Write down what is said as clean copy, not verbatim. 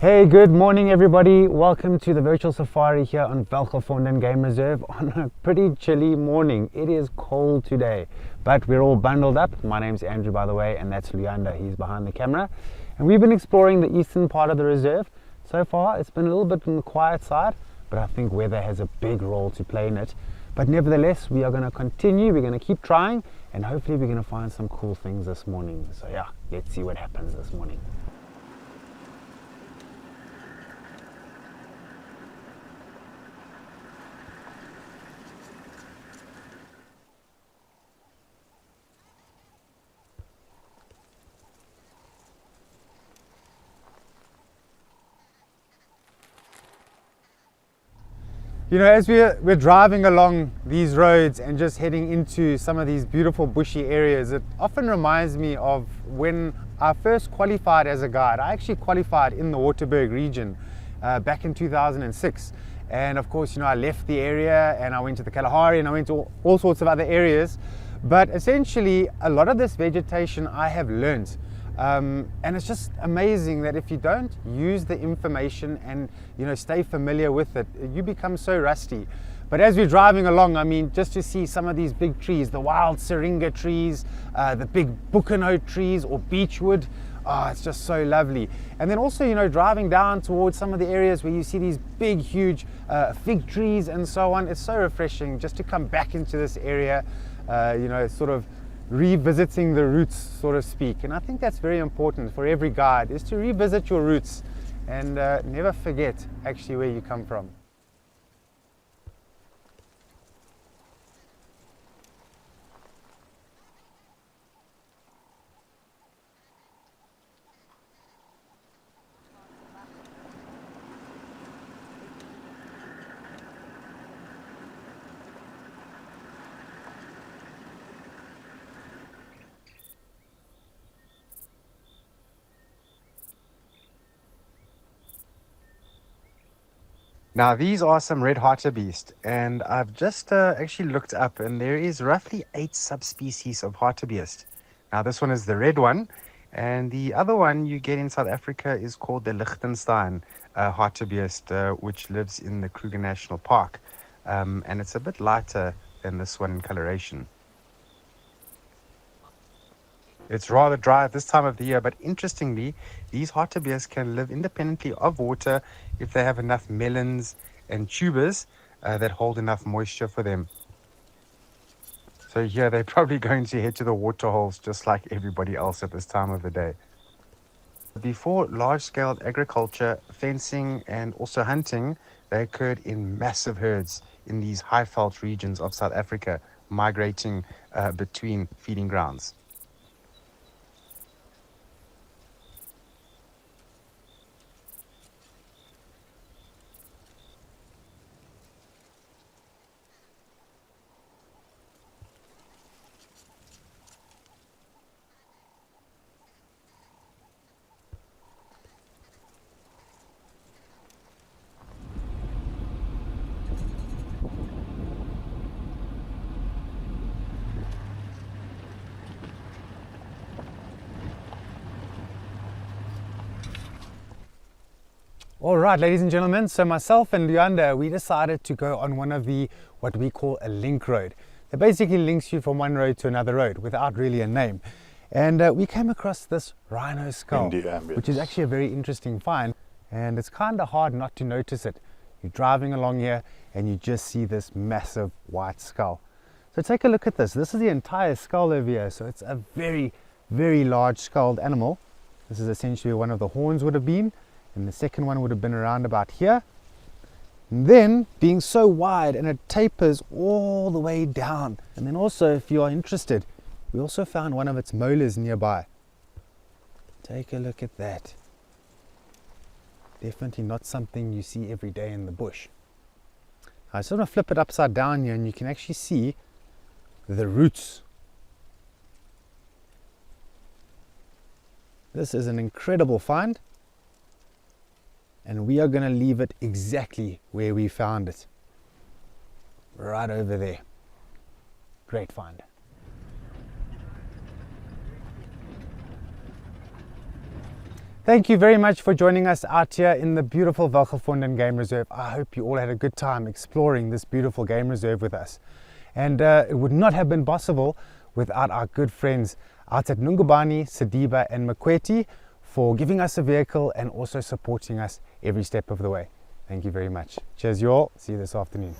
Hey, good morning everybody. Welcome to the virtual safari here on Welgevonden Game Reserve on a pretty chilly morning. It is cold today, but we're all bundled up. My name's Andrew, by the way, and that's Luyanda. He's behind the camera. And we've been exploring the eastern part of the reserve. So far, it's been a little bit on the quiet side, but I think weather has a big role to play in it. But nevertheless, we are going to continue. We're going to keep trying, and hopefully we're going to find some cool things this morning. So yeah, let's see what happens this morning. You know, as we're driving along these roads and just heading into some of these beautiful bushy areas, it often reminds me of when I first qualified as a guide. I actually qualified in the Waterberg region back in 2006. And of course, you know, I left the area and I went to the Kalahari and I went to all sorts of other areas. But essentially, a lot of this vegetation I have learned. And it's just amazing that if you don't use the information and, you know, stay familiar with it, you become so rusty. But as we're driving along, I mean, just to see some of these big trees, the wild syringa trees, the big bukano trees or beechwood, it's just so lovely. And then also, you know, driving down towards some of the areas where you see these big, huge fig trees and so on, it's so refreshing just to come back into this area, you know, sort of revisiting the roots, so to speak. And I think that's very important for every guide, is to revisit your roots and never forget actually where you come from. Now these are some red hartebeest, and I've just actually looked up, and there is roughly 8 subspecies of hartebeest. Now this one is the red one, and the other one you get in South Africa is called the Liechtenstein hartebeest, which lives in the Kruger National Park, and it's a bit lighter than this one in coloration. It's rather dry at this time of the year, but interestingly, these hartebeest can live independently of water if they have enough melons and tubers that hold enough moisture for them. So here they're probably going to head to the water holes just like everybody else at this time of the day. Before large-scale agriculture, fencing, and also hunting, they occurred in massive herds in these high-veld regions of South Africa, migrating between feeding grounds. All right, ladies and gentlemen, so myself and Luyanda, we decided to go on one of the, what we call a link road. That basically links you from one road to another road without really a name. And we came across this rhino skull, which is actually a very interesting find. And it's kind of hard not to notice it. You're driving along here and you just see this massive white skull. So take a look at this. This is the entire skull over here. So it's a very, very large skulled animal. This is essentially where one of the horns would have been. And the second one would have been around about here. And then being so wide, and it tapers all the way down. And then also, if you are interested, we also found one of its molars nearby. Take a look at that. Definitely not something you see every day in the bush. I just want to flip it upside down here and you can actually see the roots. This is an incredible find. And we are going to leave it exactly where we found it. Right over there. Great find. Thank you very much for joining us out here in the beautiful Welgevonden Game Reserve. I hope you all had a good time exploring this beautiful game reserve with us. And it would not have been possible without our good friends out at Nungubane, Sediba and Makweti for giving us a vehicle and also supporting us every step of the way. Thank you very much. Cheers you all. See you this afternoon.